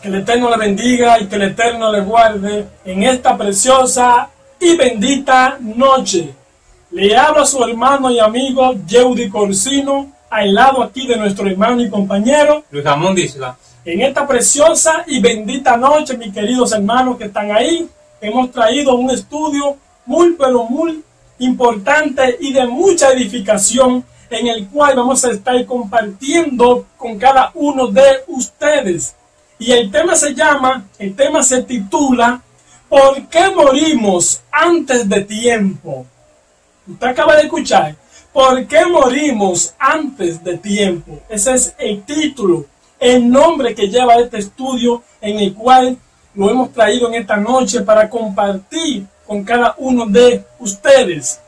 Que el Eterno le bendiga y que el Eterno le guarde en esta preciosa y bendita noche. Le habla a su hermano y amigo Yeudi Corsino, al lado aquí de nuestro hermano y compañero Luis Ramón Disla. En esta preciosa y bendita noche, mis queridos hermanos que están ahí, hemos traído un estudio muy importante y de mucha edificación, en el cual vamos a estar compartiendo con cada uno de ustedes. Y el tema se titula ¿Por qué morimos antes de tiempo? Usted acaba de escuchar. ¿Por qué morimos antes de tiempo? Ese es el título, el nombre que lleva este estudio, en el cual lo hemos traído en esta noche para compartir con cada uno de ustedes.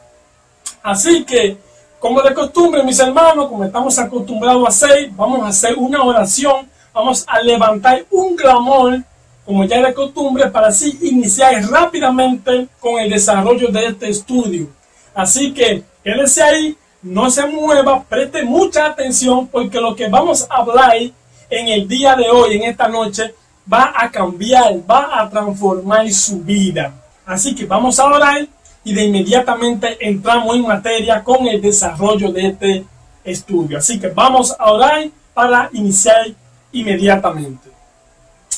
Así que, como de costumbre, mis hermanos, como estamos acostumbrados a hacer, vamos a hacer una oración. Vamos a levantar un clamor, como ya de costumbre, para así iniciar rápidamente con el desarrollo de este estudio. Así que quédese ahí, no se mueva, preste mucha atención, porque lo que vamos a hablar en el día de hoy, en esta noche, va a cambiar, va a transformar su vida. Así que vamos a orar y de inmediatamente entramos en materia con el desarrollo de este estudio. Así que vamos a orar para iniciar inmediatamente.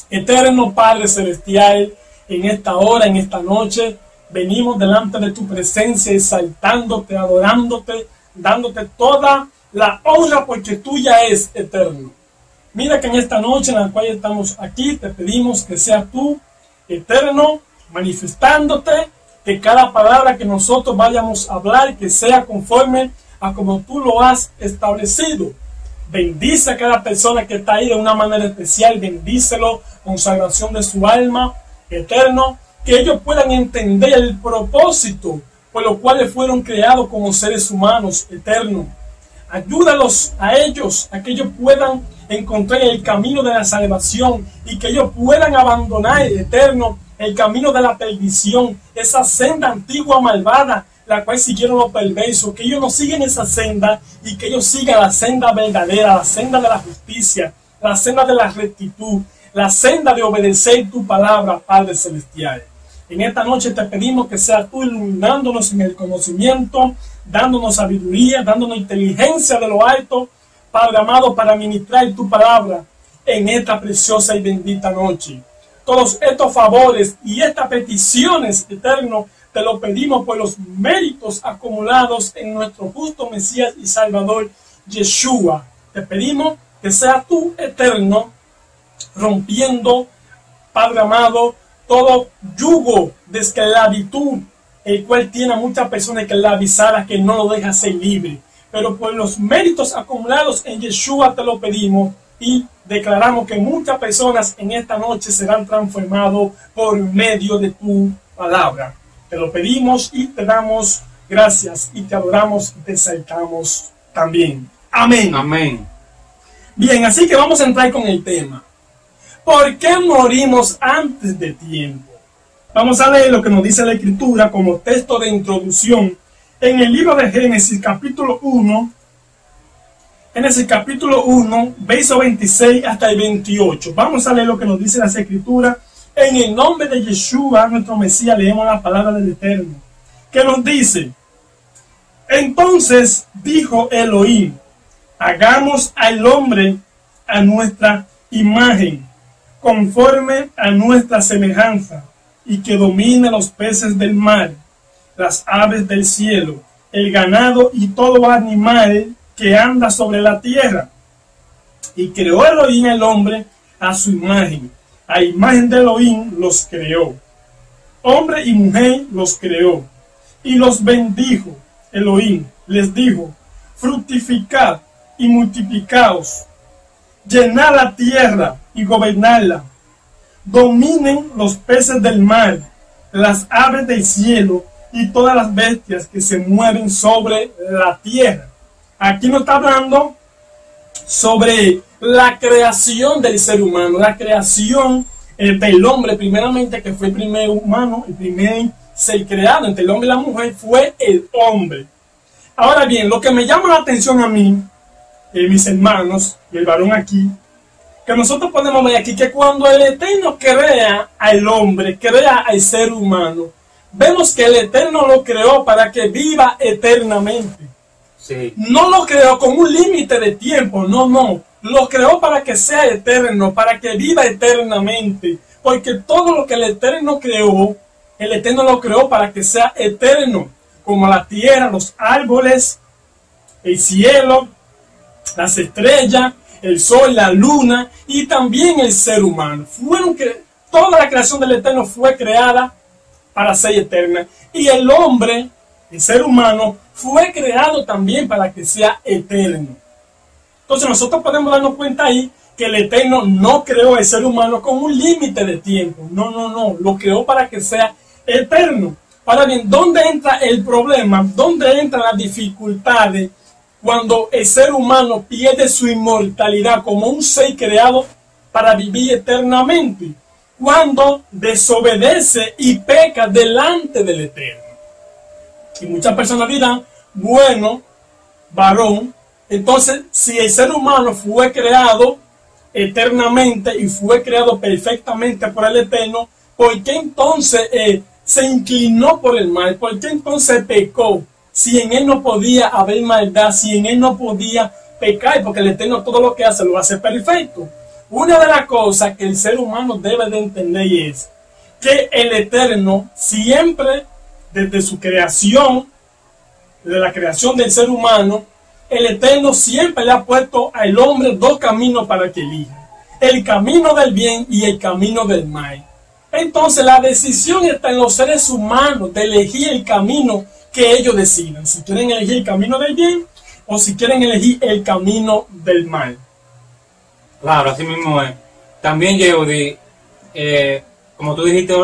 Eterno Padre Celestial, en esta hora, en esta noche, venimos delante de tu presencia, exaltándote, adorándote, dándote toda la honra, porque tuya es, Eterno. Mira que en esta noche en la cual estamos aquí, te pedimos que seas tú, Eterno, manifestándote, que cada palabra que nosotros vayamos a hablar, que sea conforme a como tú lo has establecido. Bendice a cada persona que está ahí de una manera especial, bendícelo con salvación de su alma, Eterno, que ellos puedan entender el propósito por lo cual fueron creados como seres humanos, Eterno. Ayúdalos a ellos, a que ellos puedan encontrar el camino de la salvación y que ellos puedan abandonar, Eterno, el camino de la perdición, esa senda antigua malvada, la cual siguieron los perversos, que ellos no siguen esa senda y que ellos sigan la senda verdadera, la senda de la justicia, la senda de la rectitud, la senda de obedecer tu palabra, Padre Celestial. En esta noche te pedimos que seas tú iluminándonos en el conocimiento, dándonos sabiduría, dándonos inteligencia de lo alto, Padre amado, para ministrar tu palabra en esta preciosa y bendita noche. Todos estos favores y estas peticiones, Eterno, te lo pedimos por los méritos acumulados en nuestro justo Mesías y Salvador, Yeshua. Te pedimos que seas tú, Eterno, rompiendo, Padre amado, todo yugo de esclavitud, el cual tiene a muchas personas esclavizadas que no lo deja ser libre. Pero por los méritos acumulados en Yeshua te lo pedimos y declaramos que muchas personas en esta noche serán transformados por medio de tu palabra. Te lo pedimos y te damos gracias y te adoramos y te exaltamos también. Amén. Amén. Bien, así que vamos a entrar con el tema. ¿Por qué morimos antes de tiempo? Vamos a leer lo que nos dice la Escritura como texto de introducción en el libro de Génesis capítulo 1. Génesis capítulo 1, verso 26 hasta el 28. Vamos a leer lo que nos dice la Escritura. En el nombre de Yeshua, nuestro Mesías, leemos la palabra del Eterno, que nos dice: Entonces dijo Elohim, hagamos al hombre a nuestra imagen, conforme a nuestra semejanza, y que domine los peces del mar, las aves del cielo, el ganado y todo animal que anda sobre la tierra. Y creó Elohim el hombre a su imagen. A imagen de Elohim los creó. Hombre y mujer los creó. Y los bendijo. Elohim les dijo: fructificad y multiplicaos. Llenad la tierra y gobernadla. Dominen los peces del mar, las aves del cielo y todas las bestias que se mueven sobre la tierra. Aquí nos está hablando sobre la creación del ser humano, la creación del hombre, primeramente, que fue el primer humano, el primer ser creado entre el hombre y la mujer, fue el hombre. Ahora bien, lo que me llama la atención a mí, mis hermanos y el varón aquí, que nosotros podemos ver aquí, que cuando el Eterno crea al hombre, crea al ser humano, vemos que el Eterno lo creó para que viva eternamente. Sí. No lo creó con un límite de tiempo, no. Lo creó para que sea eterno, para que viva eternamente. Porque todo lo que el Eterno creó, el Eterno lo creó para que sea eterno. Como la tierra, los árboles, el cielo, las estrellas, el sol, la luna y también el ser humano. Toda la creación del Eterno fue creada para ser eterna. Y el hombre, el ser humano, fue creado también para que sea eterno. Entonces nosotros podemos darnos cuenta ahí que el Eterno no creó al ser humano con un límite de tiempo. No. Lo creó para que sea eterno. Ahora bien, ¿dónde entra el problema? ¿Dónde entran las dificultades cuando el ser humano pierde su inmortalidad como un ser creado para vivir eternamente? Cuando desobedece y peca delante del Eterno. Y muchas personas dirán, bueno, varón, entonces si el ser humano fue creado eternamente y fue creado perfectamente por el Eterno, ¿por qué entonces se inclinó por el mal? ¿Por qué entonces pecó? Si en él no podía haber maldad, si en él no podía pecar, porque el Eterno todo lo que hace lo hace perfecto. Una de las cosas que el ser humano debe de entender es que el Eterno siempre, desde su creación, desde la creación del ser humano, el Eterno siempre le ha puesto al hombre dos caminos para que elija: el camino del bien y el camino del mal. Entonces la decisión está en los seres humanos de elegir el camino que ellos decidan, si quieren elegir el camino del bien o si quieren elegir el camino del mal. Claro, así mismo es. También, Yehudy, como tú dijiste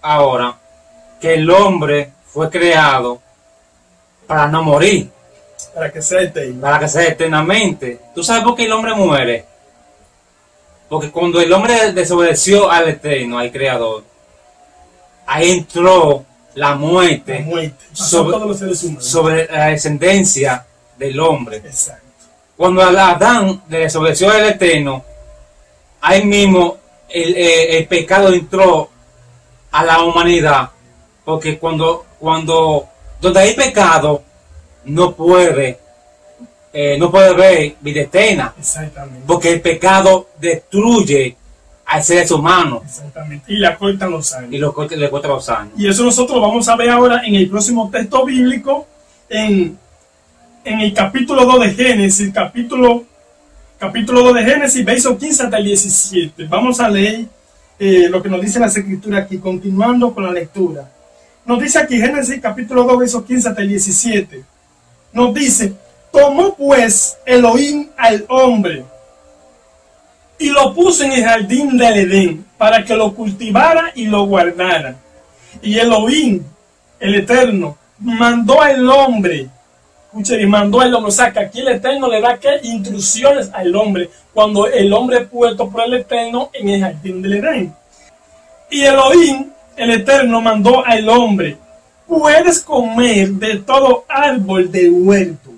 ahora, que el hombre fue creado para no morir. Para que sea eterno. Para que sea eternamente. ¿Tú sabes por qué el hombre muere? Porque cuando el hombre desobedeció al Eterno, al Creador, ahí entró la muerte, sobre la descendencia del hombre. Exacto. Cuando Adán desobedeció al Eterno, ahí mismo el pecado entró a la humanidad. Porque donde hay pecado, no puede haber vida eterna. Exactamente. Porque el pecado destruye al ser humano. Exactamente. Y le cortan los años. Le corta los años. Y eso nosotros vamos a ver ahora en el próximo texto bíblico, en el capítulo 2 de Génesis, capítulo 2 de Génesis, versos 15 hasta el 17. Vamos a leer lo que nos dice las escrituras aquí, continuando con la lectura. Nos dice aquí Génesis capítulo 2, versos 15 hasta el 17. Nos dice: tomó pues Elohim al hombre y lo puso en el jardín del Edén para que lo cultivara y lo guardara. Y Elohim, el Eterno, mandó al hombre. Escuchen, mandó al hombre. O sea, que aquí el Eterno le da ¿qué? Instrucciones al hombre cuando el hombre es puesto por el Eterno en el jardín del Edén. Y Elohim, el Eterno, mandó al hombre: puedes comer de todo árbol del huerto.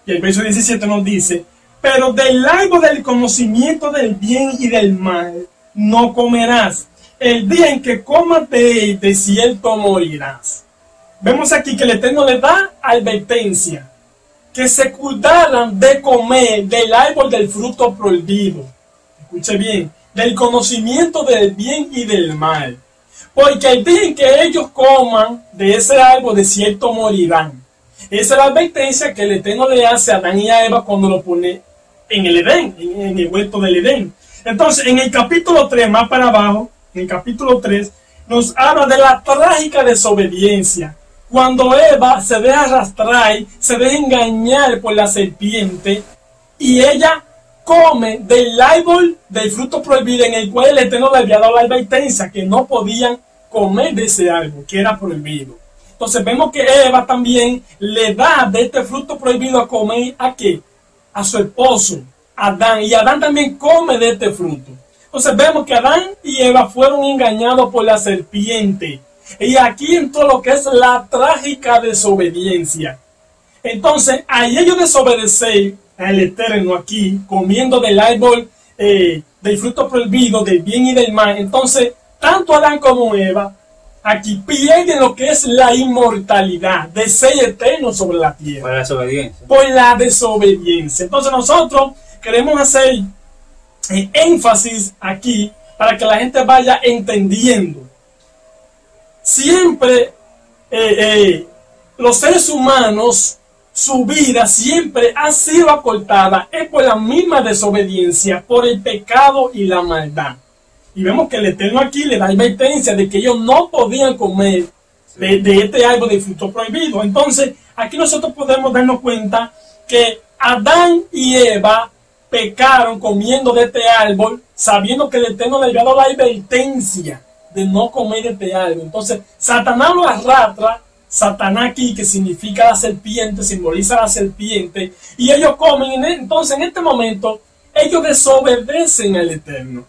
Y el verso 17 nos dice: pero del árbol del conocimiento del bien y del mal no comerás. El día en que comas de él, de cierto morirás. Vemos aquí que el Eterno le da advertencia: que se cuidaran de comer del árbol del fruto prohibido. Escuche bien, del conocimiento del bien y del mal. Porque el día en que ellos coman de ese árbol, de cierto morirán. Esa es la advertencia que el Eterno le hace a Adán y a Eva cuando lo pone en el Edén, en el huerto del Edén. Entonces, en el capítulo 3, más para abajo, en el capítulo 3, nos habla de la trágica desobediencia. Cuando Eva se deja arrastrar, se deja engañar por la serpiente, y ella come del árbol del fruto prohibido, en el cual el Eterno le había dado la advertencia que no podían comer de ese árbol, que era prohibido. Entonces vemos que Eva también le da de este fruto prohibido a comer ¿a qué? A su esposo, Adán. Y Adán también come de este fruto. Entonces vemos que Adán y Eva fueron engañados por la serpiente. Y aquí entró lo que es la trágica desobediencia. Entonces, al ellos desobedecer al Eterno aquí, comiendo del árbol del del fruto prohibido, del bien y del mal, entonces tanto Adán como Eva aquí pierden lo que es la inmortalidad de ser eterno sobre la tierra. Por la desobediencia. Por la desobediencia. Entonces nosotros queremos hacer énfasis aquí para que la gente vaya entendiendo. Siempre los seres humanos, su vida siempre ha sido acortada es por la misma desobediencia, por el pecado y la maldad. Y vemos que el Eterno aquí le da advertencia de que ellos no podían comer de este árbol de fruto prohibido. Entonces, aquí nosotros podemos darnos cuenta que Adán y Eva pecaron comiendo de este árbol, sabiendo que el Eterno le había dado la advertencia de no comer de este árbol. Entonces, Satanás lo arrastra, Satanás aquí, que significa la serpiente, simboliza la serpiente, y ellos comen. Entonces, en este momento, ellos desobedecen al Eterno.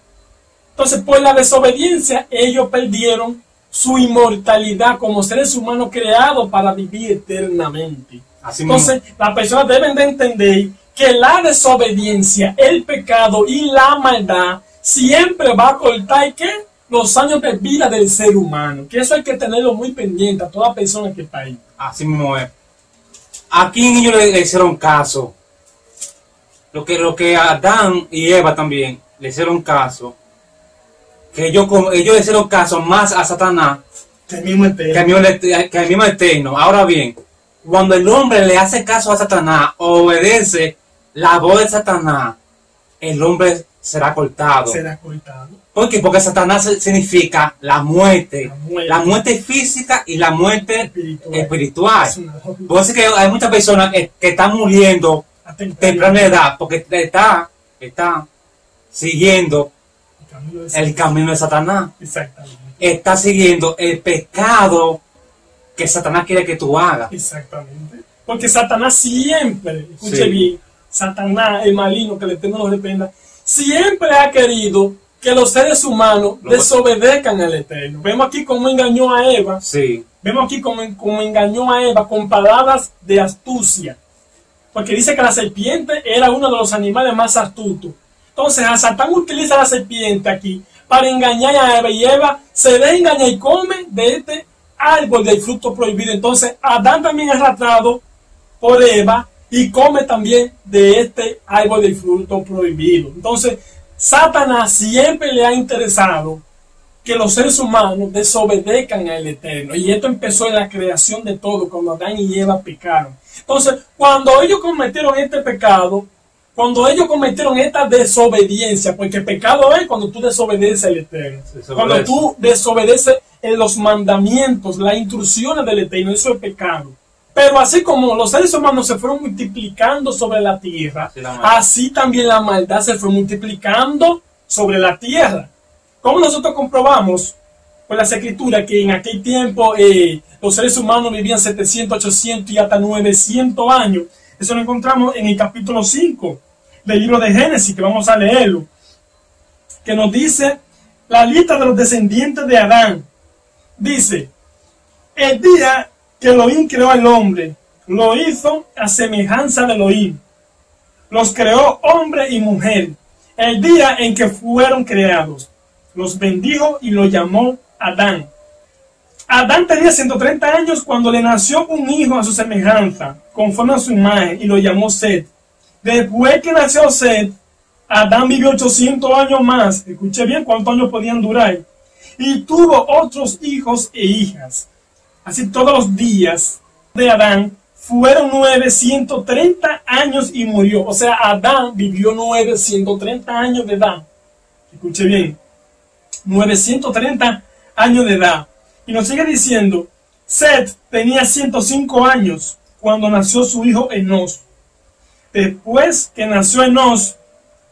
Entonces, por la desobediencia, ellos perdieron su inmortalidad como seres humanos creados para vivir eternamente. Así Entonces, mismo. las personas deben de entender que la desobediencia, el pecado y la maldad siempre va a cortar ¿qué? Los años de vida del ser humano. Que eso hay que tenerlo muy pendiente a toda persona que está ahí. Así mismo es. Aquí ellos le hicieron caso. Lo que Adán y Eva también le hicieron caso. Que ellos le hicieron caso más a Satanás Que el mismo Eterno. que al mismo Eterno. Ahora bien, cuando el hombre le hace caso a Satanás, obedece la voz de Satanás, el hombre será cortado. Será cortado. ¿Por qué? Porque Satanás significa la muerte. La muerte. Física y la muerte espiritual. Es una lógica. Por eso es que hay muchas personas que están muriendo A temprana edad, porque está siguiendo el camino de Satanás. Exactamente. Está siguiendo el pecado que Satanás quiere que tú hagas. Exactamente. Porque Satanás siempre, escuche Sí. bien, Satanás, el maligno, que el Eterno lo reprenda, siempre ha querido que los seres humanos desobedezcan al Eterno. Vemos aquí cómo engañó a Eva. Sí. Vemos aquí cómo engañó a Eva con palabras de astucia. Porque dice que la serpiente era uno de los animales más astutos. Entonces, a Satán utiliza la serpiente aquí para engañar a Eva. Y Eva se deja engañar y come de este árbol del fruto prohibido. Entonces, Adán también es arrastrado por Eva y come también de este árbol del fruto prohibido. Entonces, Satanás siempre le ha interesado que los seres humanos desobedezcan al Eterno. Y esto empezó en la creación de todo, cuando Adán y Eva pecaron. Entonces, cuando ellos cometieron este pecado, cuando ellos cometieron esta desobediencia, porque pecado es cuando tú desobedeces al Eterno. Cuando tú desobedeces en los mandamientos, las instrucciones del Eterno, eso es pecado. Pero así como los seres humanos se fueron multiplicando sobre la tierra, así también la maldad se fue multiplicando sobre la tierra. ¿Cómo nosotros comprobamos? Pues las escrituras que en aquel tiempo los seres humanos vivían 700, 800 y hasta 900 años. Eso lo encontramos en el capítulo 5 del libro de Génesis, que vamos a leerlo, que nos dice la lista de los descendientes de Adán. Dice, el día que Elohim creó al hombre, lo hizo a semejanza de Elohim. Los creó hombre y mujer. El día en que fueron creados, los bendijo y los llamó Adán. Adán tenía 130 años cuando le nació un hijo a su semejanza, conforme a su imagen, y lo llamó Set. Después que nació Set, Adán vivió 800 años más. Escuché bien cuántos años podían durar. Y tuvo otros hijos e hijas. Así todos los días de Adán fueron 930 años y murió. O sea, Adán vivió 930 años de edad. Escuche bien. 930 años de edad. Y nos sigue diciendo, Set tenía 105 años cuando nació su hijo Enos. Después que nació Enos,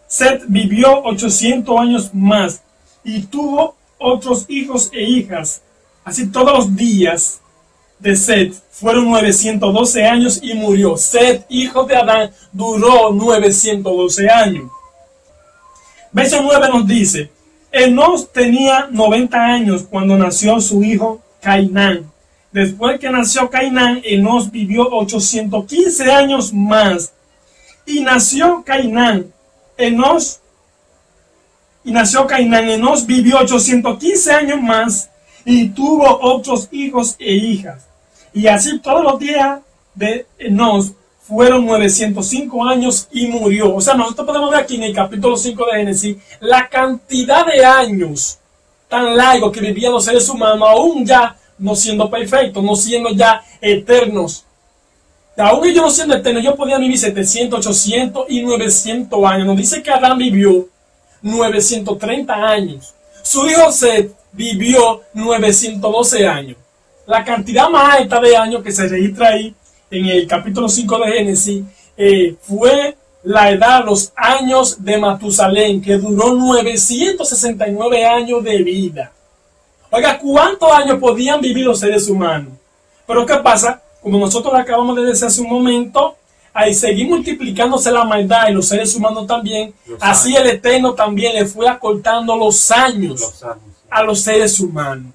Set vivió 800 años más y tuvo otros hijos e hijas. Así todos los días de Set fueron 912 años y murió. Set, hijo de Adán, duró 912 años. Verso 9 nos dice, Enos tenía 90 años cuando nació su hijo Cainán. Después que nació Cainán, Enos vivió 815 años más. Y nació Cainán. Enos y nació Cainán. Enos vivió 815 años más y tuvo otros hijos e hijas. Y así todos los días de Enos fueron 905 años y murió. O sea, nosotros podemos ver aquí en el capítulo 5 de Génesis la cantidad de años tan largos que vivían los seres humanos, aún ya no siendo perfectos, no siendo ya eternos. Aún ellos no siendo eternos, ellos podían vivir 700, 800 y 900 años. Nos dice que Adán vivió 930 años. Su hijo Set vivió 912 años. La cantidad más alta de años que se registra ahí en el capítulo 5 de Génesis fue la edad, los años de Matusalén, que duró 969 años de vida. Oiga, ¿cuántos años podían vivir los seres humanos? Pero ¿qué pasa? Como nosotros lo acabamos de decir hace un momento, al seguir multiplicándose la maldad y los seres humanos también, así el Eterno también le fue acortando los años a los seres humanos.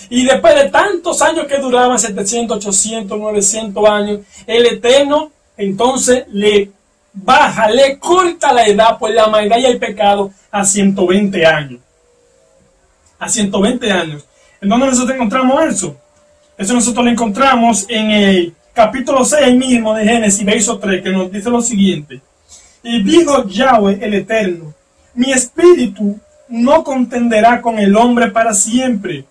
Y después de tantos años que duraban, 700, 800, 900 años, el Eterno entonces le baja, le corta la edad por la maldad y el pecado a 120 años. A 120 años. ¿En dónde nosotros encontramos eso? Eso nosotros lo encontramos en el capítulo 6 mismo de Génesis, verso 3, que nos dice lo siguiente. Y dijo Yahweh el Eterno, mi espíritu no contenderá con el hombre para siempre,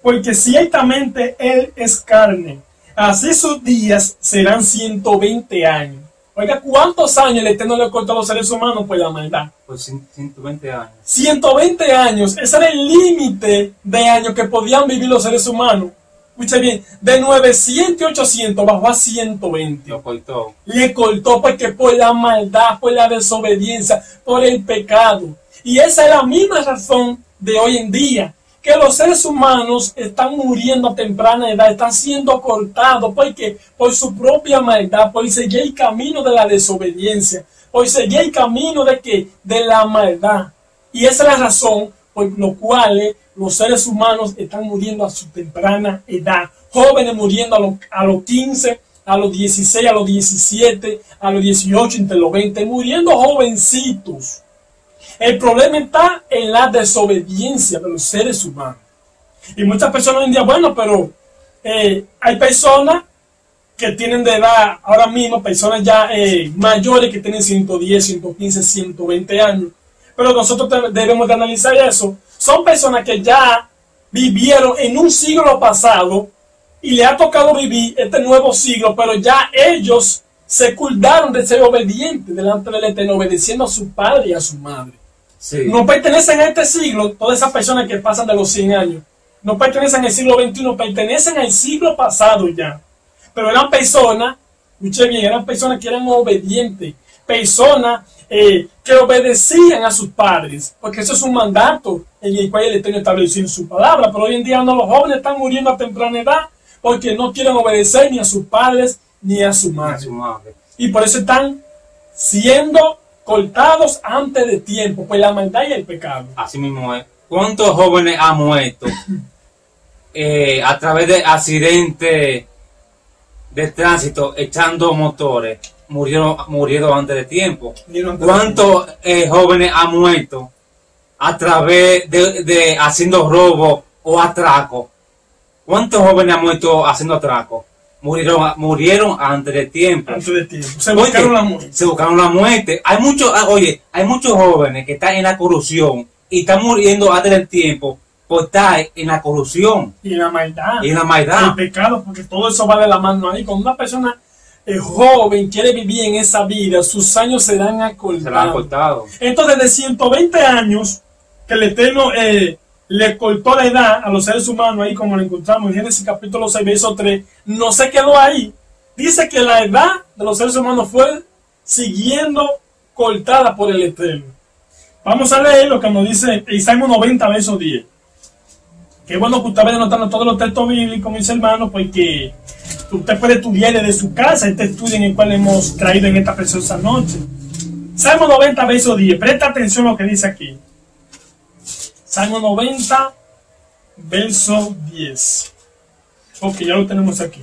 porque ciertamente él es carne. Así sus días serán 120 años. Oiga, ¿cuántos años el Eterno le cortó a los seres humanos por la maldad? Pues 120 años. 120 años. Ese era el límite de años que podían vivir los seres humanos. Escuche bien, de 900 y 800 bajó a 120. Lo cortó. Le cortó porque por la maldad, por la desobediencia, por el pecado. Y esa es la misma razón de hoy en día, que los seres humanos están muriendo a temprana edad, están siendo cortados, porque por su propia maldad, por seguir el camino de la desobediencia, por seguir el camino de la maldad. Y esa es la razón por la cual los seres humanos están muriendo a su temprana edad. Jóvenes muriendo a los 15, a los 16, a los 17, a los 18, entre los 20, muriendo jovencitos. El problema está en la desobediencia de los seres humanos. Y muchas personas hoy en día, bueno, pero hay personas que tienen de edad, ahora mismo, personas ya mayores que tienen 110, 115, 120 años. Pero nosotros debemos de analizar eso. Son personas que ya vivieron en un siglo pasado y le ha tocado vivir este nuevo siglo, pero ya ellos se culparon de ser obedientes delante del Eterno, obedeciendo a su padre y a su madre. Sí. No pertenecen a este siglo, todas esas personas que pasan de los 100 años. No pertenecen al siglo XXI, pertenecen al siglo pasado ya. Pero eran personas, escuché bien, eran personas que eran obedientes, personas que obedecían a sus padres, porque eso es un mandato en el cual el Eterno estableció en su palabra. Pero hoy en día no, los jóvenes están muriendo a temprana edad porque no quieren obedecer ni a sus padres ni a su madre. Y por eso están siendo cortados antes de tiempo, pues la maldad y el pecado. Así mismo es. ¿Cuántos jóvenes han muerto a través de accidentes de tránsito echando motores? Murieron antes de tiempo. ¿Cuántos jóvenes han muerto a través de haciendo robo o atraco? ¿Cuántos jóvenes han muerto haciendo atraco? Murieron antes de tiempo. Antes de tiempo. Se buscaron la muerte. Se buscaron la muerte. Hay muchos jóvenes que están en la corrupción y están muriendo antes del tiempo por estar en la corrupción. Y en la maldad. Y en la maldad. El pecado, porque todo eso va de la mano ahí. Cuando una persona joven quiere vivir en esa vida, sus años serán acortados. Entonces, de 120 años que el Eterno le cortó la edad a los seres humanos, ahí como lo encontramos en Génesis capítulo 6, verso 3, no se quedó ahí. Dice que la edad de los seres humanos fue siguiendo cortada por el Eterno. Vamos a leer lo que nos dice el Salmo 90, verso 10. Qué bueno que usted vaya anotando todos los textos bíblicos, mis hermanos, porque usted puede estudiar desde su casa este estudio en el cual hemos traído en esta preciosa noche. Salmo 90, verso 10. Presta atención a lo que dice aquí. Salmo 90, verso 10. Ok, ya lo tenemos aquí.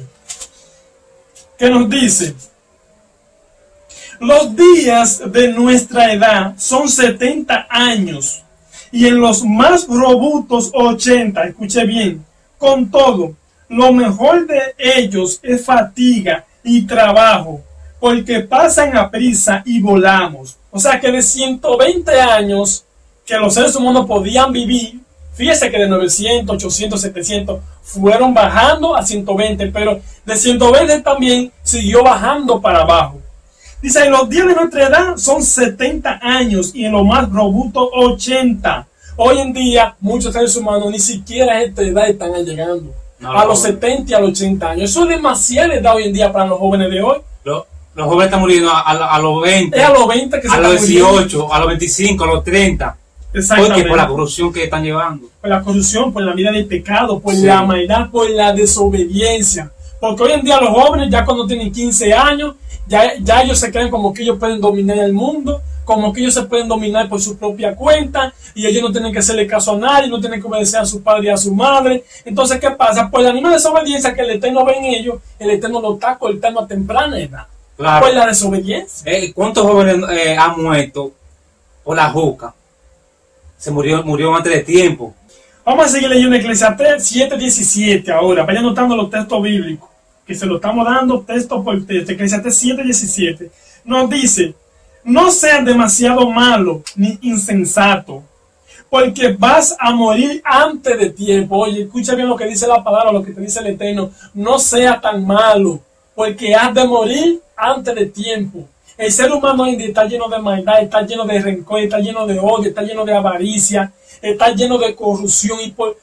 ¿Qué nos dice? Los días de nuestra edad son 70 años, y en los más robustos 80, escuche bien. Con todo, lo mejor de ellos es fatiga y trabajo, porque pasan a prisa y volamos. O sea que de 120 años que los seres humanos podían vivir, fíjese que de 900, 800, 700 fueron bajando a 120, pero de 120 también siguió bajando para abajo. Dice, en los días de nuestra edad son 70 años y en lo más robusto 80. Hoy en día muchos seres humanos ni siquiera a esta edad están llegando. A los 70 y a los 80 años. Eso es demasiada edad hoy en día para los jóvenes de hoy. Los jóvenes están muriendo a los 20. Es a los 20 que se a los 18, muriendo. a los 25, a los 30. Exactamente. Porque por la corrupción que están llevando. Por la corrupción, por la vida del pecado, por Sí. la maldad, por la desobediencia. Porque hoy en día los jóvenes ya cuando tienen 15 años, ya ellos se creen como que ellos pueden dominar el mundo, como que ellos se pueden dominar por su propia cuenta, y ellos no tienen que hacerle caso a nadie, no tienen que obedecer a su padre y a su madre. Entonces, ¿qué pasa? Por la misma desobediencia que el Eterno ve en ellos, el Eterno lo está cortando a temprana edad. Claro. Por la desobediencia. ¿Cuántos jóvenes han muerto por la juca? Se murió antes de tiempo. Vamos a seguir leyendo Eclesiastés 7:17 ahora. Vayan notando los textos bíblicos, que se lo estamos dando texto por texto. Eclesiastés 7:17 nos dice: no seas demasiado malo ni insensato, porque vas a morir antes de tiempo. Oye, escucha bien lo que dice la palabra, lo que te dice el Eterno. No seas tan malo, porque has de morir antes de tiempo. El ser humano hoy en día está lleno de maldad, está lleno de rencor, está lleno de odio, está lleno de avaricia, está lleno de corrupción, y por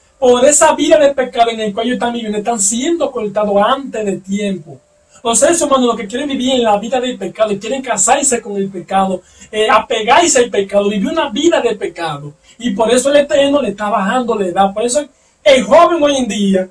esa vida de pecado en el cual ellos están viviendo, están siendo cortados antes de tiempo. Los seres humanos, los que quieren vivir en la vida del pecado, y quieren casarse con el pecado, apegarse al pecado, vivir una vida de pecado, y por eso el Eterno le está bajando la edad. Por eso el joven hoy en día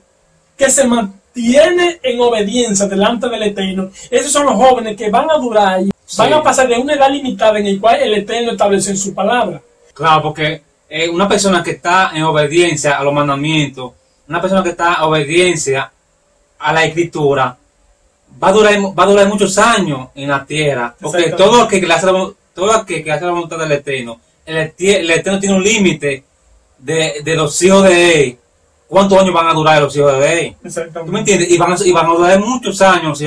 que se mantiene en obediencia delante del Eterno, esos son los jóvenes que van a durar y van a pasar de una edad limitada en el cual el Eterno estableció en su palabra. Claro, porque una persona que está en obediencia a los mandamientos, una persona que está en obediencia a la Escritura, va a durar muchos años en la tierra, porque todo aquel que hace la voluntad del Eterno, el Eterno tiene un límite de los hijos de él. ¿Cuántos años van a durar los hijos de él? Exactamente. ¿Tú me entiendes? Y van a durar muchos años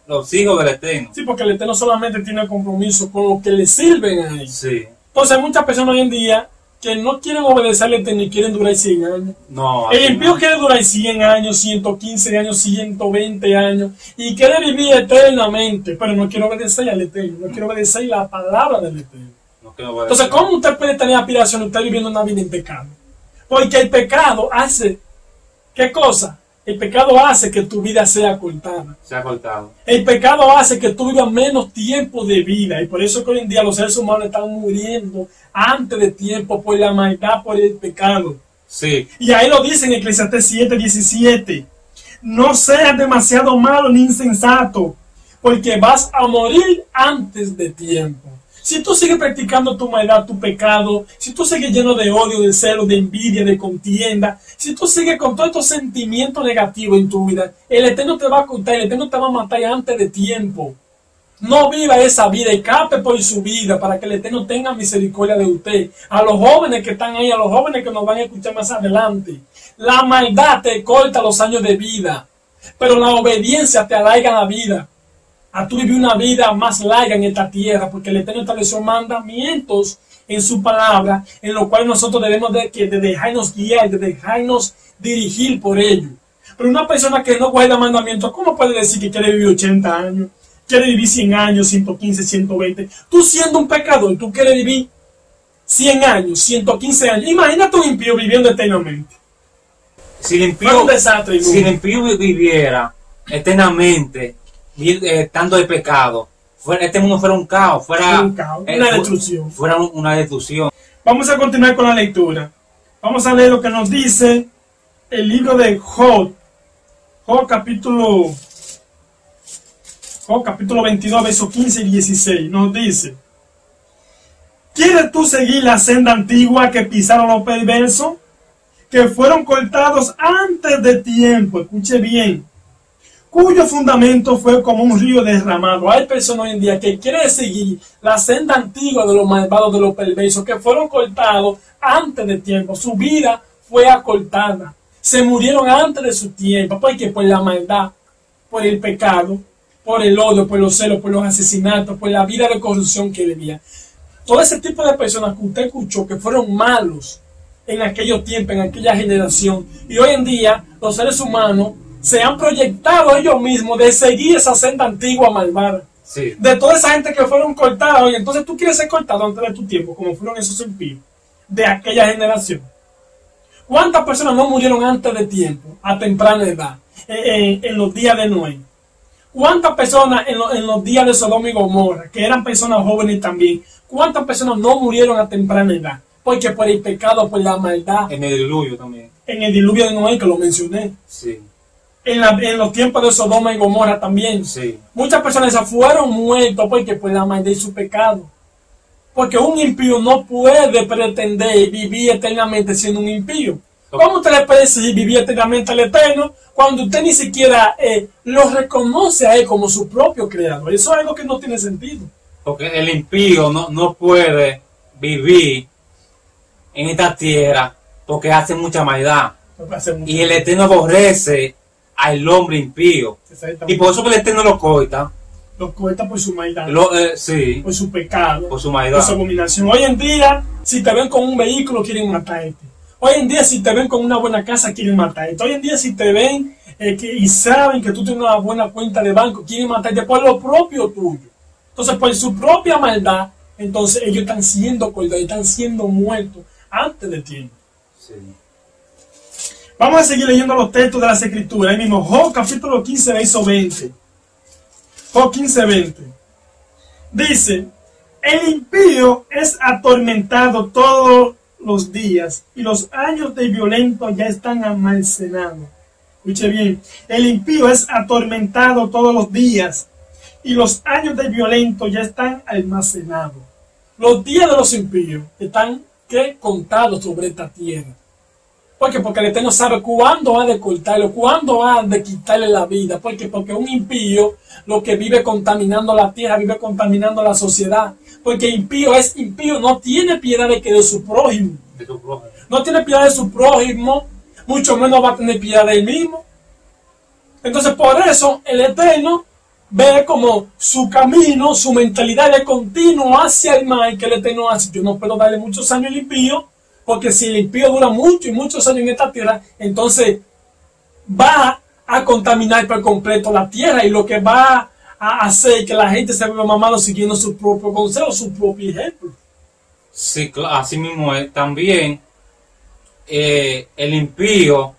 los hijos del Eterno. Sí, porque el Eterno solamente tiene compromiso con los que le sirven a él. Sí. Entonces hay muchas personas hoy en día que no quieren obedecer al Eterno y quieren durar 100 años. No. El impío quiere durar 100 años, 115 años, 120 años, y quiere vivir eternamente, pero no quiere obedecer al Eterno, no quiere obedecer la palabra del Eterno. Entonces, ¿cómo usted puede tener aspiración usted viviendo una vida en pecado? Porque el pecado hace, ¿qué cosa? El pecado hace que tu vida sea cortada. Se ha cortado. El pecado hace que tú vivas menos tiempo de vida, y por eso que hoy en día los seres humanos están muriendo antes de tiempo por la maldad, por el pecado. Sí. Y ahí lo dice en Eclesiastés 7:17. No seas demasiado malo ni insensato, porque vas a morir antes de tiempo. Si tú sigues practicando tu maldad, tu pecado, si tú sigues lleno de odio, de celo, de envidia, de contienda, si tú sigues con todos estos sentimientos negativos en tu vida, el Eterno te va a cortar, el Eterno te va a matar antes de tiempo. No viva esa vida, escape por su vida para que el Eterno tenga misericordia de usted. A los jóvenes que están ahí, a los jóvenes que nos van a escuchar más adelante, la maldad te corta los años de vida, pero la obediencia te alarga la vida. A tú vivir una vida más larga en esta tierra, porque el Eterno estableció mandamientos en su palabra, en los cuales nosotros debemos de dejarnos guiar, de dejarnos dirigir por ello. Pero una persona que no guarda mandamientos, ¿cómo puede decir que quiere vivir 80 años? Quiere vivir 100 años, 115, 120. Tú siendo un pecador, tú quieres vivir 100 años, 115 años. Imagínate un impío viviendo eternamente. Si el impío viviera eternamente, tanto de pecado, este mundo fuera un caos, fuera una destrucción. Vamos a continuar con la lectura. Vamos a leer lo que nos dice el libro de Job. Job capítulo 22, versos 15 y 16. Nos dice: ¿quieres tú seguir la senda antigua que pisaron los perversos, que fueron cortados antes de tiempo? Escuche bien. cuyo fundamento fue como un río derramado. Hay personas hoy en día que quieren seguir la senda antigua de los malvados, de los perversos, que fueron cortados antes de tiempo. Su vida fue acortada. Se murieron antes de su tiempo, porque por la maldad, por el pecado, por el odio, por los celos, por los asesinatos, por la vida de corrupción que vivía. Todo ese tipo de personas que usted escuchó que fueron malos en aquellos tiempos, en aquella generación, y hoy en día los seres humanos se han proyectado ellos mismos de seguir esa senda antigua malvada. Sí. De toda esa gente que fueron cortados, y entonces tú quieres ser cortado antes de tu tiempo, como fueron esos impíos de aquella generación. ¿Cuántas personas no murieron antes de tiempo, a temprana edad, en los días de Noé? ¿Cuántas personas en los días de Sodoma y Gomorra, que eran personas jóvenes también, cuántas personas no murieron a temprana edad? Porque por el pecado, por la maldad. En el diluvio también. En el diluvio de Noé, que lo mencioné. Sí. En los tiempos de Sodoma y Gomorra también. Sí. Muchas personas fueron muertas porque por la maldad y su pecado. Porque un impío no puede pretender vivir eternamente siendo un impío. ¿Cómo usted le puede decir vivir eternamente al Eterno cuando usted ni siquiera lo reconoce a Él como su propio creador? Eso es algo que no tiene sentido. Porque el impío no puede vivir en esta tierra porque hace mucha maldad. Y el Eterno aborrece al hombre impío. Y por eso que el Eterno lo corta. Lo corta por su maldad. Sí. Por su pecado. Por su maldad. Por su abominación. Hoy en día, si te ven con un vehículo, quieren matarte. Hoy en día, si te ven con una buena casa, quieren matarte. Hoy en día, si te ven y saben que tú tienes una buena cuenta de banco, quieren matarte por lo propio tuyo. Entonces, por su propia maldad, entonces ellos están siendo cortados, están siendo muertos antes de tiempo. Sí. Vamos a seguir leyendo los textos de las Escrituras. Ahí mismo, Job capítulo 15, verso 20. Job 15, 20. Dice, el impío es atormentado todos los días y los años de violento ya están almacenados. Escuche bien, el impío es atormentado todos los días y los años de violento ya están almacenados. Los días de los impíos están contados sobre esta tierra. ¿Por qué? Porque el Eterno sabe cuándo ha de cortarlo, cuándo ha de quitarle la vida. ¿Por qué? Porque un impío lo que vive contaminando la tierra, vive contaminando la sociedad. Porque impío es impío, no tiene piedad de su prójimo. No tiene piedad de su prójimo, mucho menos va a tener piedad de él mismo. Entonces por eso el Eterno ve como su camino, su mentalidad de continuo hacia el mal que el Eterno hace. Yo no puedo darle muchos años al impío, porque si el impío dura mucho y muchos años en esta tierra, entonces va a contaminar por completo la tierra, y lo que va a hacer que la gente se vuelva más malo siguiendo su propio consejo, su propio ejemplo. Sí, así mismo es. También el impío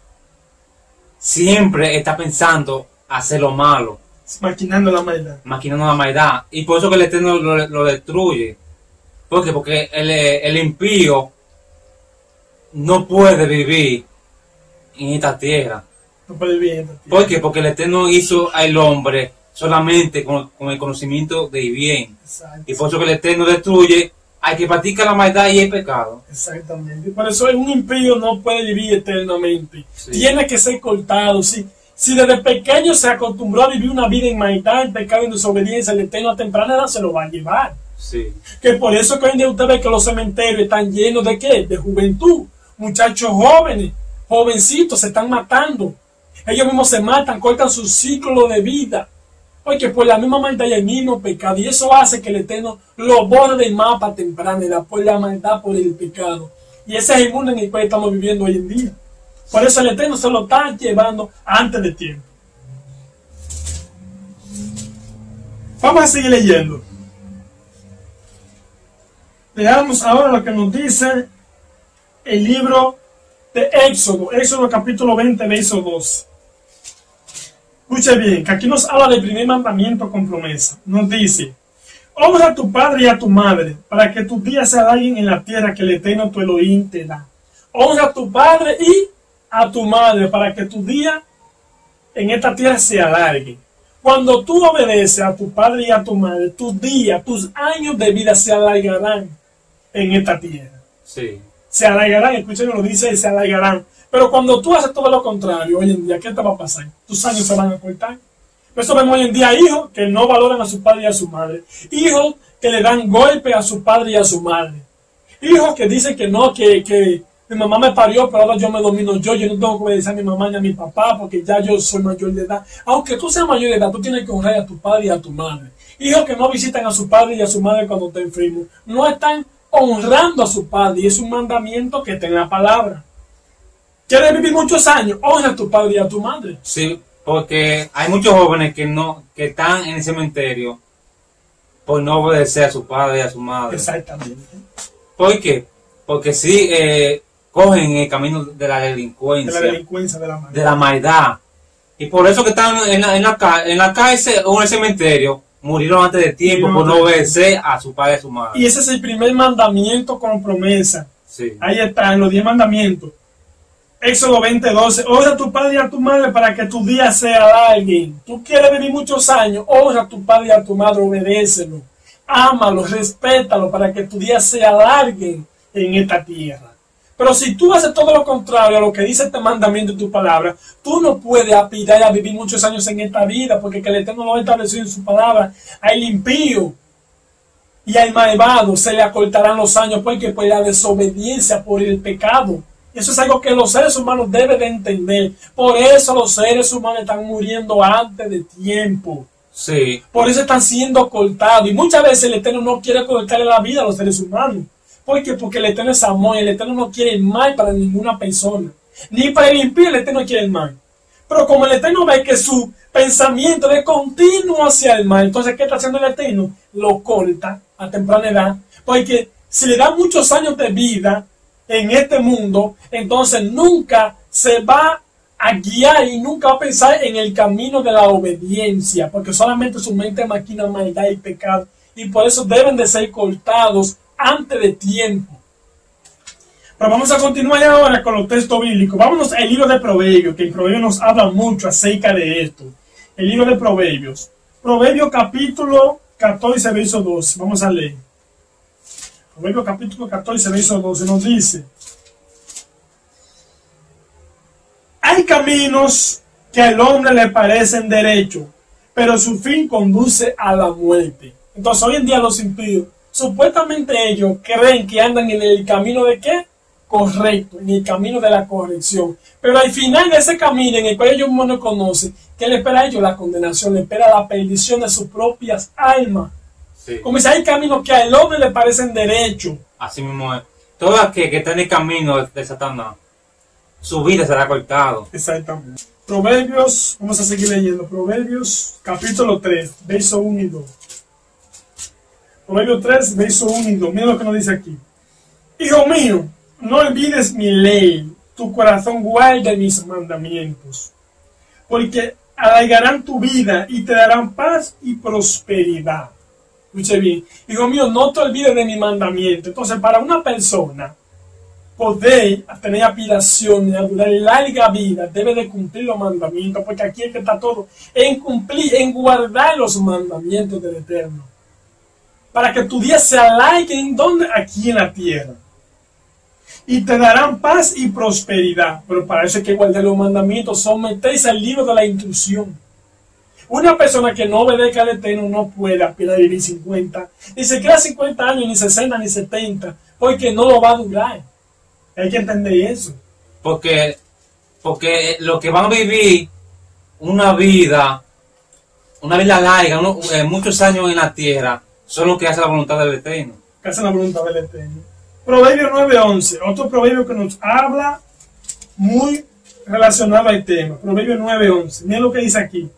siempre está pensando hacer lo malo. Maquinando la maldad. Maquinando la maldad. Y por eso que el Eterno lo destruye. ¿Por qué? Porque el impío no puede vivir en esta tierra. No puede vivir en esta tierra. ¿Por qué? Porque el Eterno hizo al hombre solamente con el conocimiento de bien. Exacto. Y por eso que el Eterno destruye al que practica la maldad y el pecado. Exactamente. Por eso un impío no puede vivir eternamente. Sí. Tiene que ser cortado. Si desde pequeño se acostumbró a vivir una vida en maldad, en pecado, en desobediencia, el Eterno a temprana edad se lo va a llevar. Sí. Que por eso que hoy en día usted ve que los cementerios están llenos de ¿qué? De juventud. Muchachos jóvenes, jovencitos se están matando. Ellos mismos se matan, cortan su ciclo de vida. Porque por la misma maldad y el mismo pecado. Y eso hace que el Eterno lo borre del mapa a temprana edad, por la maldad, por el pecado. Y ese es el mundo en el cual estamos viviendo hoy en día. Por eso el Eterno se lo está llevando antes de tiempo. Vamos a seguir leyendo. Veamos ahora lo que nos dice el libro de Éxodo. Éxodo capítulo 20, verso 2. Escuche bien, que aquí nos habla del primer mandamiento con promesa. Nos dice, honra a tu padre y a tu madre, para que tus días se alarguen en la tierra que el Eterno tu Elohim te da. Honra a tu padre y a tu madre, para que tus días en esta tierra se alarguen. Cuando tú obedeces a tu padre y a tu madre, tus días, tus años de vida se alargarán en esta tierra. Sí. Se alargarán, escuchen lo dice, se alargarán. Pero cuando tú haces todo lo contrario, hoy en día, ¿qué te va a pasar? Tus años se van a cortar. Por eso vemos hoy en día hijos que no valoran a su padre y a su madre. Hijos que le dan golpe a su padre y a su madre. Hijos que dicen que no, que mi mamá me parió, pero ahora yo me domino yo no tengo que obedecer a mi mamá ni a mi papá porque ya yo soy mayor de edad. Aunque tú seas mayor de edad, tú tienes que honrar a tu padre y a tu madre. Hijos que no visitan a su padre y a su madre cuando estén enfermos. No están honrando a su padre y es un mandamiento que está en la palabra. ¿Quieres vivir muchos años? Honra a tu padre y a tu madre. Sí, porque hay muchos jóvenes que están en el cementerio por no obedecer a su padre y a su madre. Exactamente. ¿Por qué? Porque sí cogen el camino de la delincuencia. De la delincuencia, de la maldad. De la maldad. Y por eso que están en la cárcel o en el cementerio, murieron antes de tiempo por no obedecer a su padre y a su madre. Y ese es el primer mandamiento con promesa. Sí. Ahí están los 10 mandamientos. Éxodo 20:12. Honra a tu padre y a tu madre para que tu día sea largo. Tú quieres vivir muchos años, honra a tu padre y a tu madre, obedécelo. Ámalo, respétalo para que tu día sea largo en esta tierra. Pero si tú haces todo lo contrario a lo que dice este mandamiento y tu palabra, tú no puedes aspirar a vivir muchos años en esta vida, porque que el Eterno lo ha establecido en su palabra. Al impío y al malvado se le acortarán los años, porque por la desobediencia, por el pecado. Eso es algo que los seres humanos deben de entender. Por eso los seres humanos están muriendo antes de tiempo. Sí. Por eso están siendo cortados. Y muchas veces el Eterno no quiere cortarle la vida a los seres humanos. ¿Por qué? Porque el Eterno es amor. El Eterno no quiere el mal para ninguna persona. Ni para el impío el Eterno quiere el mal. Pero como el Eterno ve que su pensamiento es continuo hacia el mal, entonces ¿qué está haciendo el Eterno? Lo corta a temprana edad. Porque si le da muchos años de vida en este mundo, entonces nunca se va a guiar y nunca va a pensar en el camino de la obediencia, porque solamente su mente maquina maldad y pecado, y por eso deben de ser cortados antes de tiempo. Pero vamos a continuar ahora con los textos bíblicos. Vámonos al libro de Proverbios, que el Proverbio nos habla mucho acerca de esto. El libro de Proverbios. Proverbios capítulo 14, verso 12. Vamos a leer. Proverbios capítulo 14, verso 12 nos dice: hay caminos que al hombre le parecen derechos, pero su fin conduce a la muerte. Entonces hoy en día los impíos, supuestamente ellos creen que andan en el camino de ¿qué? Correcto, en el camino de la corrección. Pero al final de ese camino en el cual ellos no conocen, ¿qué le espera a ellos? La condenación, le espera la perdición de sus propias almas. Sí. Como dice, hay caminos que al hombre le parecen derechos. Así mismo es. Todo aquel que está en el camino de Satanás, su vida será cortado. Exactamente. Proverbios, vamos a seguir leyendo. Proverbios capítulo 3, verso 1 y 2. Proverbios 3, verso 1 y 2. Mira lo que nos dice aquí. Hijo mío, no olvides mi ley, tu corazón guarda mis mandamientos, porque alargarán tu vida y te darán paz y prosperidad. Escuche bien, hijo mío, no te olvides de mi mandamiento. Entonces, para una persona poder tener aspiraciones a durar larga vida, debe de cumplir los mandamientos, porque aquí es que está todo, en cumplir, en guardar los mandamientos del Eterno, para que tu día se alargue. ¿En dónde? Aquí en la tierra. Y te darán paz y prosperidad. Pero para eso hay que guardar los mandamientos, someterse al libro de la instrucción. Una persona que no obedezca al Eterno no puede aspirar a vivir 50, ni siquiera 50 años, ni 60, ni 70, porque no lo va a durar. Hay que entender eso. Porque los que van a vivir una vida larga, muchos años en la tierra, son los que hacen la voluntad del Eterno. Que hacen la voluntad del Eterno. Proverbio 9:11, otro proverbio que nos habla muy relacionado al tema. Proverbio 9:11, miren lo que dice aquí.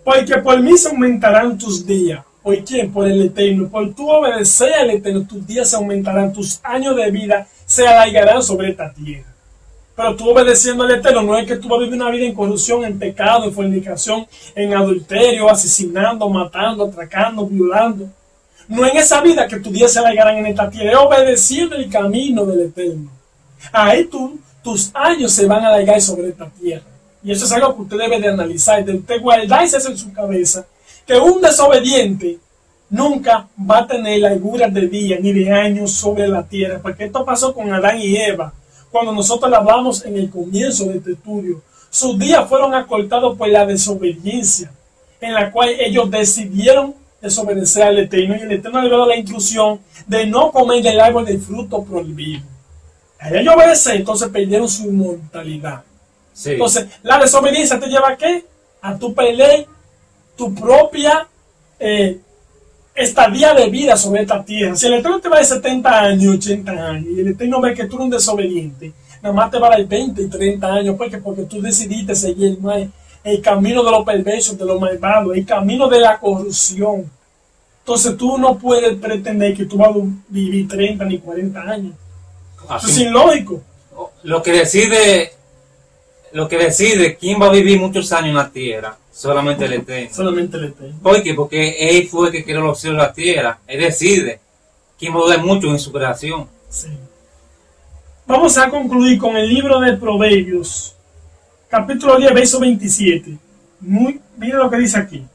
Porque por mí se aumentarán tus días. ¿Por quién? Por el Eterno. Por tu obedecer al Eterno, tus días se aumentarán, tus años de vida se alargarán sobre esta tierra. Pero tú obedeciendo al Eterno, no es que tú vas a vivir una vida en corrupción, en pecado, en fornicación, en adulterio, asesinando, matando, atracando, violando. No en esa vida que tus días se alargarán en esta tierra, es obedeciendo el camino del Eterno. Ahí tus años se van a alargar sobre esta tierra. Y eso es algo que usted debe de analizar, de usted guardarse eso en su cabeza, que un desobediente nunca va a tener larguras de días ni de años sobre la tierra, porque esto pasó con Adán y Eva, cuando nosotros hablamos en el comienzo de este estudio. Sus días fueron acortados por la desobediencia. en la cual ellos decidieron desobedecer al Eterno, y el Eterno les dio la instrucción de no comer del árbol del fruto prohibido. Al ellos obedecer, entonces perdieron su inmortalidad. Sí. Entonces, la desobediencia te lleva ¿a qué? A tu perder tu propia estadía de vida sobre esta tierra. Si el Eterno te va de 70 años, 80 años, y el Eterno ve que tú eres un desobediente, nada más te va a dar 20 y 30 años, porque tú decidiste seguir el camino de los perversos, de los malvados, el camino de la corrupción. Entonces tú no puedes pretender que tú vas a vivir 30 ni 40 años. Eso es ilógico. Lo que decide quién va a vivir muchos años en la tierra, solamente el Eterno. Solamente el Eterno. ¿Por qué? Porque Él fue el que creó los cielos y la tierra. Él decide quién va a durar mucho en su creación. Sí. Vamos a concluir con el libro de Proverbios, capítulo 10, verso 27. Mira lo que dice aquí.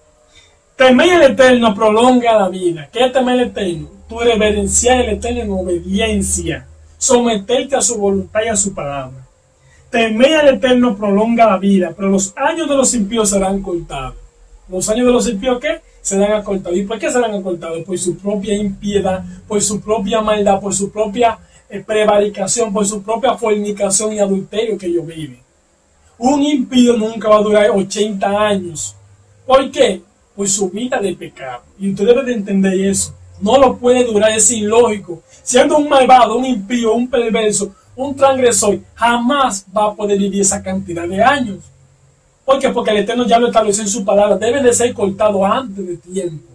Temer al Eterno prolonga la vida. ¿Qué es temer al Eterno? Tú reverenciar al Eterno en obediencia. Someterte a su voluntad y a su palabra. Temer al Eterno prolonga la vida, pero los años de los impíos serán cortados. ¿Los años de los impíos qué? Serán acortados. ¿Y por qué serán acortados? Por su propia impiedad, por su propia maldad, por su propia prevaricación, por su propia fornicación y adulterio que ellos viven. Un impío nunca va a durar 80 años. ¿Por qué? Por su vida de pecado. Y usted debe de entender eso. No lo puede durar, es ilógico. Siendo un malvado, un impío, un perverso, un transgresor, jamás va a poder vivir esa cantidad de años. ¿Por qué? Porque el Eterno ya lo estableció en su palabra. Debe de ser cortado antes de tiempo.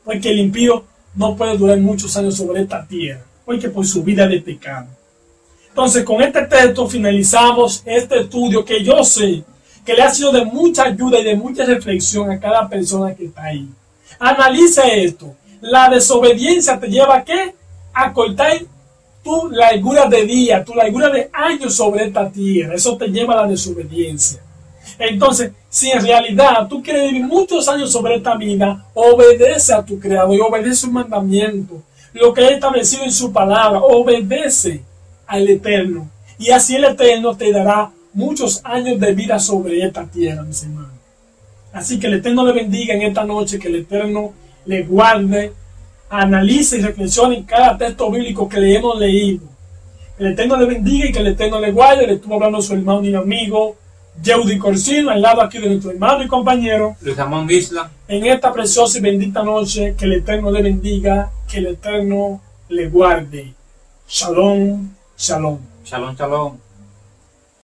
Porque el impío no puede durar muchos años sobre esta tierra. Porque por su vida de pecado. Entonces, con este texto finalizamos este estudio que yo sé que le ha sido de mucha ayuda y de mucha reflexión a cada persona que está ahí. Analice esto. La desobediencia te lleva ¿a qué? A cortar tu largura de día, tu largura de años sobre esta tierra. Eso te lleva a la desobediencia. Entonces, si en realidad tú quieres vivir muchos años sobre esta vida, obedece a tu Creador y obedece su mandamiento. Lo que ha establecido en su palabra, obedece al Eterno. Y así el Eterno te dará muchos años de vida sobre esta tierra, mis hermanos. Así que el Eterno le bendiga en esta noche, que el Eterno le guarde, analice y reflexione en cada texto bíblico que le hemos leído. Que el Eterno le bendiga y que el Eterno le guarde. Le estuvo hablando su hermano y amigo Yeudi Corsino, al lado aquí de nuestro hermano y compañero Luis Ramón Disla. En esta preciosa y bendita noche, que el Eterno le bendiga, que el Eterno le guarde. Shalom, shalom. Shalom, shalom.